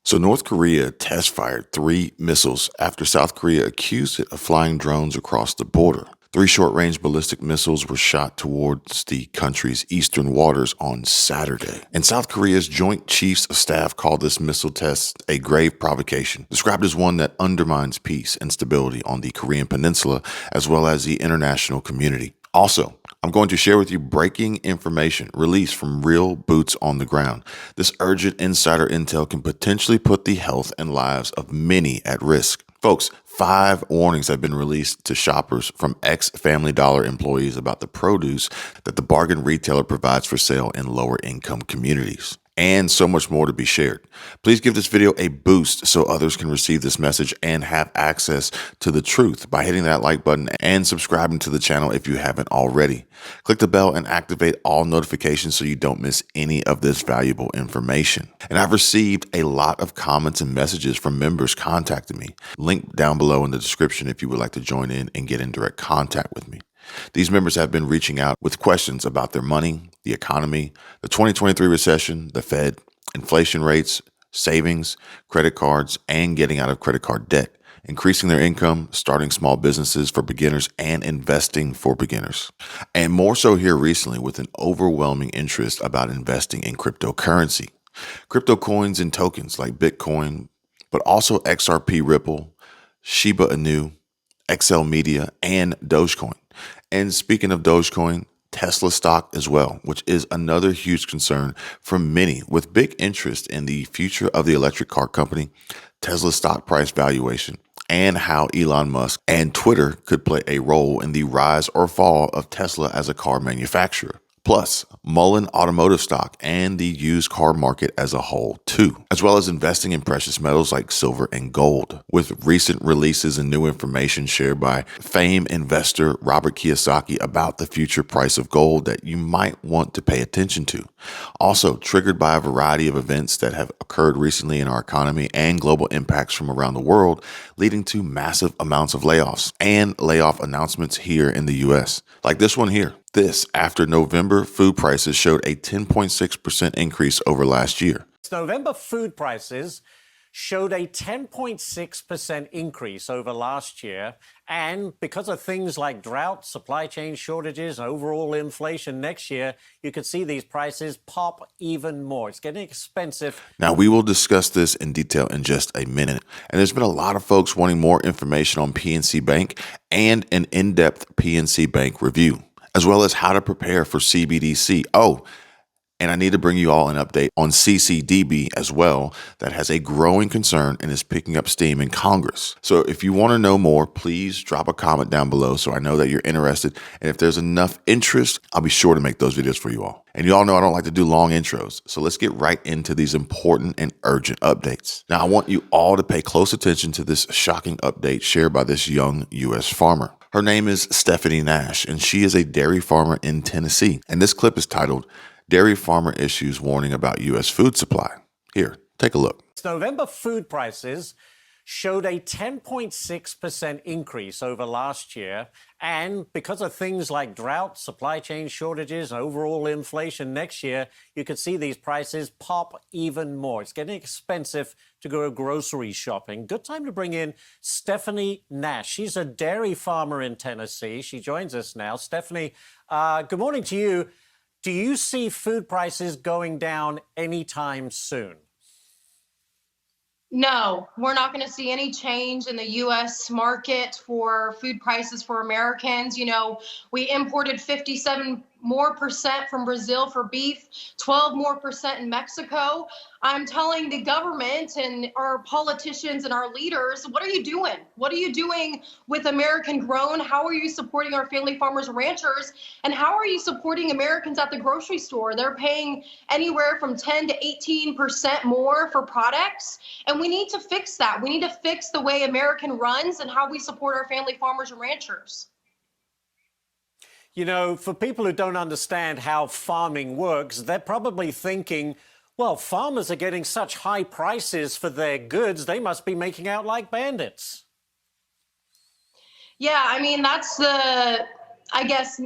So, North Korea test fired three missiles after South Korea accused it of flying drones across the border. Three short range ballistic missiles were shot towards the country's eastern waters on Saturday. And South Korea's Joint Chiefs of Staff called this missile test a grave provocation, described as one that undermines peace and stability on the Korean Peninsula as well as the international community. Also, I'm going to share with you breaking information released from real boots on the ground. This urgent insider intel can potentially put the health and lives of many at risk. Folks, 5 warnings have been released to shoppers from ex-Family Dollar employees about the produce that the bargain retailer provides for sale in lower income communities. And so much more to be shared. Please give this video a boost so others can receive this message and have access to the truth by hitting that like button and subscribing to the channel if you haven't already. Click the bell and activate all notifications so you don't miss any of this valuable information. And I've received a lot of comments and messages from members contacting me. Link down below in the description if you would like to join in and get in direct contact with me. These members have been reaching out with questions about their money, the economy, the 2023 recession, the Fed, inflation rates, savings, credit cards, and getting out of credit card debt, increasing their income, starting small businesses for beginners, and investing for beginners. And more so here recently with an overwhelming interest about investing in cryptocurrency. Crypto coins and tokens like Bitcoin, but also XRP Ripple, Shiba Inu, XL Media, and Dogecoin. And speaking of Dogecoin, Tesla stock as well, which is another huge concern for many with big interest in the future of the electric car company, Tesla's stock price valuation, and how Elon Musk and Twitter could play a role in the rise or fall of Tesla as a car manufacturer. Plus, Mullen Automotive stock and the used car market as a whole too, as well as investing in precious metals like silver and gold, with recent releases and new information shared by famed investor Robert Kiyosaki about the future price of gold that you might want to pay attention to. Also triggered by a variety of events that have occurred recently in our economy and global impacts from around the world, leading to massive amounts of layoffs and layoff announcements here in the US, like this one here. This after November food prices showed a 10.6% increase over last year. November food prices showed a 10.6% increase over last year. And because of things like drought, supply chain shortages, and overall inflation next year, you could see these prices pop even more. It's getting expensive. Now, we will discuss this in detail in just a minute. And there's been a lot of folks wanting more information on PNC Bank and an in-depth PNC Bank review, as well as how to prepare for CBDC. Oh, and I need to bring you all an update on CCDB as well that has a growing concern and is picking up steam in Congress. So if you want to know more, please drop a comment down below so I know that you're interested. And if there's enough interest, I'll be sure to make those videos for you all. And you all know I don't like to do long intros. So let's get right into these important and urgent updates. Now, I want you all to pay close attention to this shocking update shared by this young U.S. farmer. Her name is Stephanie Nash, and she is a dairy farmer in Tennessee. And this clip is titled, "Dairy Farmer Issues Warning About U.S. Food Supply." Here, take a look. November food prices showed a 10.6% increase over last year. And because of things like drought, supply chain shortages, and overall inflation next year, you could see these prices pop even more. It's getting expensive to go grocery shopping. Good time to bring in Stephanie Nash. She's a dairy farmer in Tennessee. She joins us now. Stephanie, good morning to you. Do you see food prices going down anytime soon? No, we're not going to see any change in the U.S. market for food prices for Americans. You know, we imported 57% more from Brazil for beef, 12% more in Mexico. I'm telling the government and our politicians and our leaders, what are you doing? What are you doing with American grown? How are you supporting our family farmers and ranchers? And how are you supporting Americans at the grocery store? They're paying anywhere from 10 to 18% more for products. And we need to fix that. We need to fix the way American runs and how we support our family farmers and ranchers. You know, for people who don't understand how farming works, they're probably thinking, well, farmers are getting such high prices for their goods, they must be making out like bandits. Yeah, I mean, I guess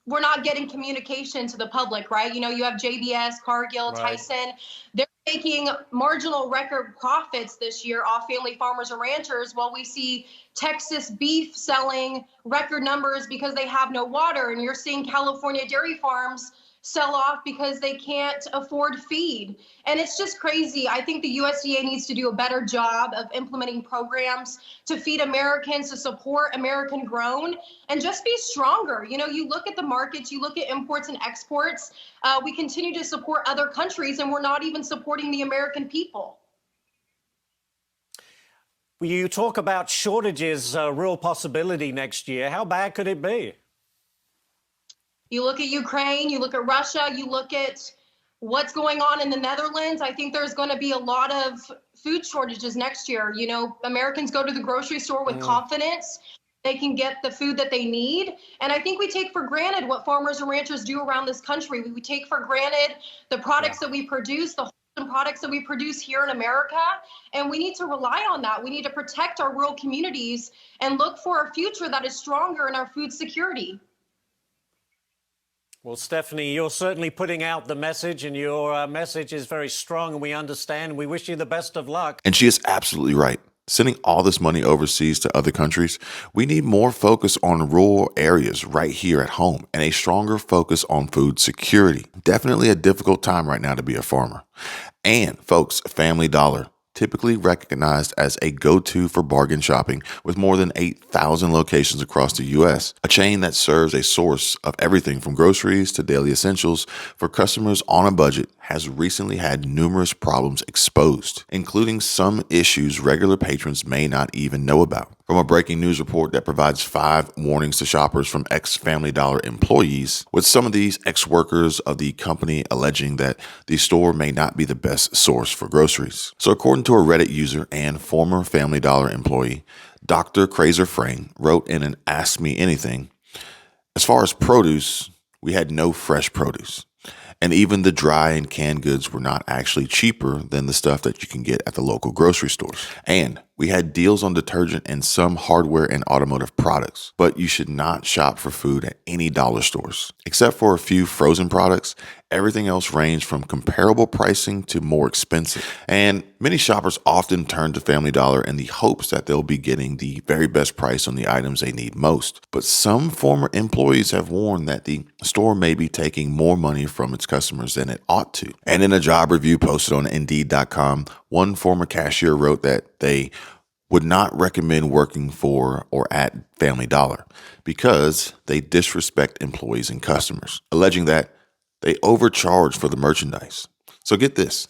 we're not getting communication to the public, right? You know, you have JBS, Cargill, right, Tyson. They're making marginal record profits this year off family farmers and ranchers, while we see Texas beef selling record numbers because they have no water. And you're seeing California dairy farms sell off because they can't afford feed. And it's just crazy. I think the USDA needs to do a better job of implementing programs to feed Americans, to support American grown, and just be stronger. You know, you look at the markets, you look at imports and exports. We continue to support other countries, and we're not even supporting the American people. You talk about shortages, a real possibility next year. How bad could it be? You look at Ukraine, you look at Russia, you look at what's going on in the Netherlands. I think there's going to be a lot of food shortages next year. You know, Americans go to the grocery store with confidence. They can get the food that they need. And I think we take for granted what farmers and ranchers do around this country. We take for granted the products that we produce, the wholesome products that we produce here in America. And we need to rely on that. We need to protect our rural communities and look for a future that is stronger in our food security. Well, Stephanie, you're certainly putting out the message, and your message is very strong, and we understand. We wish you the best of luck. And she is absolutely right. Sending all this money overseas to other countries, we need more focus on rural areas right here at home and a stronger focus on food security. Definitely a difficult time right now to be a farmer. And folks, Family Dollar, typically recognized as a go-to for bargain shopping with more than 8,000 locations across the U.S., a chain that serves a source of everything from groceries to daily essentials for customers on a budget, has recently had numerous problems exposed, including some issues regular patrons may not even know about. From a breaking news report that provides 5 warnings to shoppers from ex-Family Dollar employees, with some of these ex-workers of the company alleging that the store may not be the best source for groceries. So according to a Reddit user and former Family Dollar employee, Dr. Crazer Frame wrote in an Ask Me Anything, as far as produce, we had no fresh produce. And even the dry and canned goods were not actually cheaper than the stuff that you can get at the local grocery stores. And we had deals on detergent and some hardware and automotive products. But you should not shop for food at any dollar stores. Except for a few frozen products, everything else ranged from comparable pricing to more expensive. And many shoppers often turn to Family Dollar in the hopes that they'll be getting the very best price on the items they need most. But some former employees have warned that the store may be taking more money from its customers than it ought to. And in a job review posted on Indeed.com, one former cashier wrote that they would not recommend working for or at Family Dollar because they disrespect employees and customers, alleging that they overcharge for the merchandise. So get this.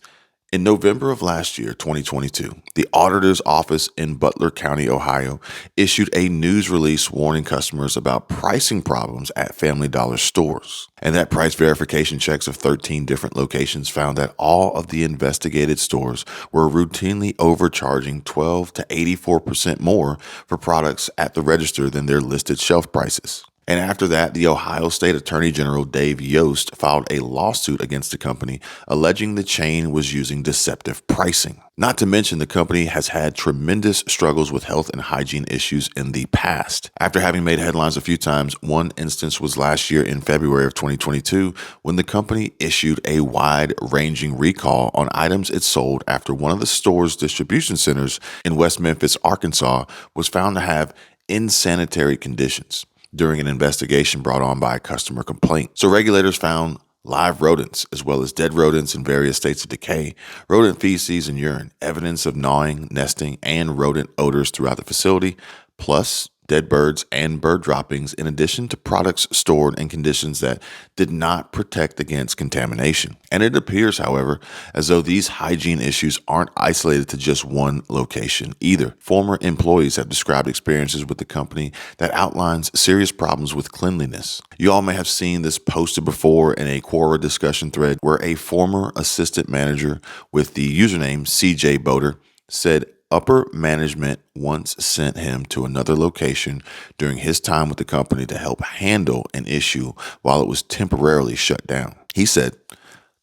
In November of last year, 2022, the auditor's office in Butler County, Ohio, issued a news release warning customers about pricing problems at Family Dollar stores. And that price verification checks of 13 different locations found that all of the investigated stores were routinely overcharging 12 to 84% more for products at the register than their listed shelf prices. And after that, the Ohio State Attorney General Dave Yost filed a lawsuit against the company, alleging the chain was using deceptive pricing. Not to mention, the company has had tremendous struggles with health and hygiene issues in the past. After having made headlines a few times, one instance was last year in February of 2022, when the company issued a wide-ranging recall on items it sold after one of the store's distribution centers in West Memphis, Arkansas, was found to have insanitary conditions during an investigation brought on by a customer complaint. So regulators found live rodents, as well as dead rodents in various states of decay, rodent feces and urine, evidence of gnawing, nesting, and rodent odors throughout the facility, plus dead birds and bird droppings, in addition to products stored in conditions that did not protect against contamination. And it appears, however, as though these hygiene issues aren't isolated to just one location either. Former employees have described experiences with the company that outlines serious problems with cleanliness. You all may have seen this posted before in a Quora discussion thread where a former assistant manager with the username CJ Boater said upper management once sent him to another location during his time with the company to help handle an issue while it was temporarily shut down. He said,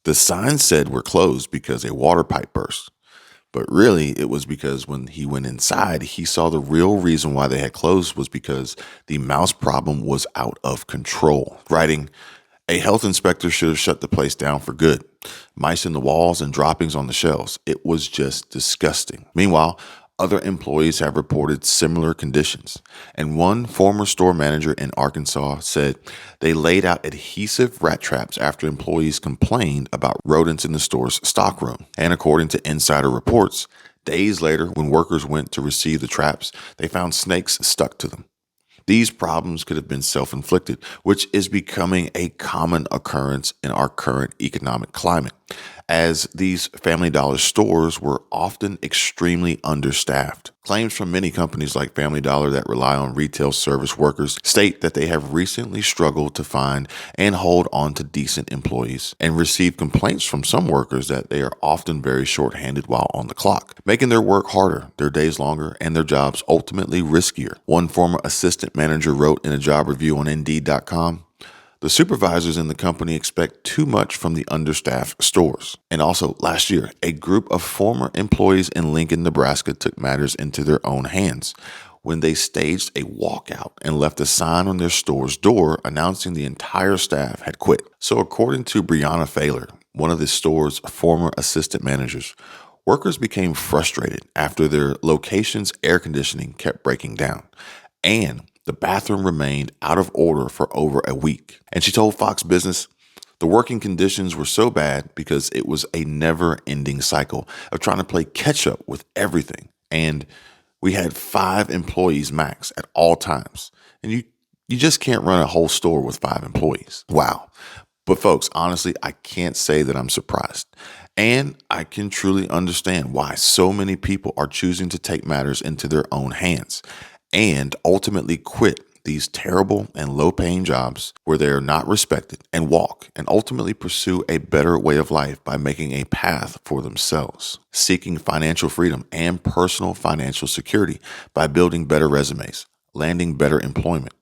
the sign said we're closed because a water pipe burst. But really, it was because when he went inside, he saw the real reason why they had closed was because the mouse problem was out of control. Writing, A health inspector should have shut the place down for good. Mice in the walls and droppings on the shelves. It was just disgusting. Meanwhile, other employees have reported similar conditions. And one former store manager in Arkansas said they laid out adhesive rat traps after employees complained about rodents in the store's stockroom. And according to insider reports, days later, when workers went to receive the traps, they found snakes stuck to them. These problems could have been self-inflicted, which is becoming a common occurrence in our current economic climate, as these Family Dollar stores were often extremely understaffed. Claims from many companies like Family Dollar that rely on retail service workers state that they have recently struggled to find and hold on to decent employees, and receive complaints from some workers that they are often very short-handed while on the clock, making their work harder, their days longer, and their jobs ultimately riskier. One former assistant manager wrote in a job review on Indeed.com, "The supervisors in the company expect too much from the understaffed stores." And also, last year, a group of former employees in Lincoln, Nebraska took matters into their own hands when they staged a walkout and left a sign on their store's door announcing the entire staff had quit. So according to Brianna Failer, one of the store's former assistant managers, workers became frustrated after their location's air conditioning kept breaking down, and the bathroom remained out of order for over a week. And she told Fox Business, the working conditions were so bad because it was a never-ending cycle of trying to play catch-up with everything. And we had 5 employees max at all times. And you just can't run a whole store with 5 employees. Wow. But folks, honestly, I can't say that I'm surprised. And I can truly understand why so many people are choosing to take matters into their own hands and ultimately quit these terrible and low-paying jobs where they are not respected and walk and ultimately pursue a better way of life by making a path for themselves, seeking financial freedom and personal financial security by building better resumes, landing better employment,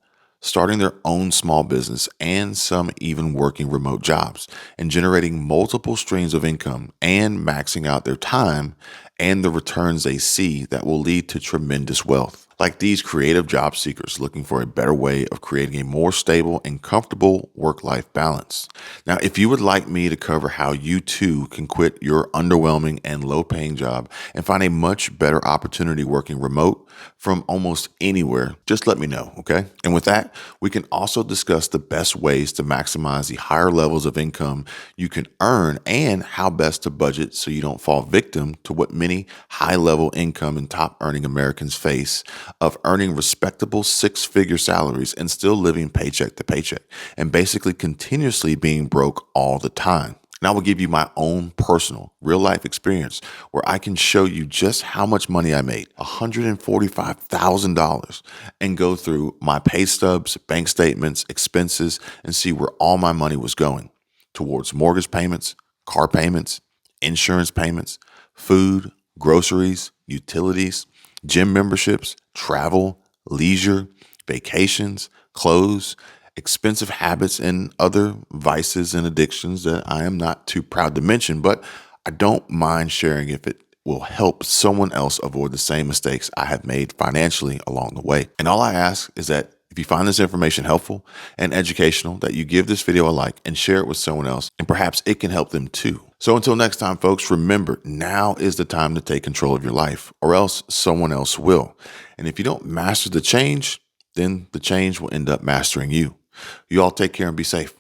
starting their own small business, and some even working remote jobs and generating multiple streams of income and maxing out their time and the returns they see that will lead to tremendous wealth. Like these creative job seekers looking for a better way of creating a more stable and comfortable work-life balance. Now, if you would like me to cover how you too can quit your underwhelming and low-paying job and find a much better opportunity working remote from almost anywhere, just let me know, okay? And with that, we can also discuss the best ways to maximize the higher levels of income you can earn and how best to budget so you don't fall victim to what many high-level income and top-earning Americans face of earning respectable 6-figure salaries and still living paycheck to paycheck and basically continuously being broke all the time. And I will give you my own personal real life experience where I can show you just how much money I made, $145,000, and go through my pay stubs, bank statements, expenses, and see where all my money was going towards mortgage payments, car payments, insurance payments, food, groceries, utilities, gym memberships, travel, leisure, vacations, clothes, expensive habits, and other vices and addictions that I am not too proud to mention, but I don't mind sharing if it will help someone else avoid the same mistakes I have made financially along the way. And all I ask is that if you find this information helpful and educational, that you give this video a like and share it with someone else, and perhaps it can help them too. So until next time, folks, remember, now is the time to take control of your life, or else someone else will. And if you don't master the change, then the change will end up mastering you. You all take care and be safe.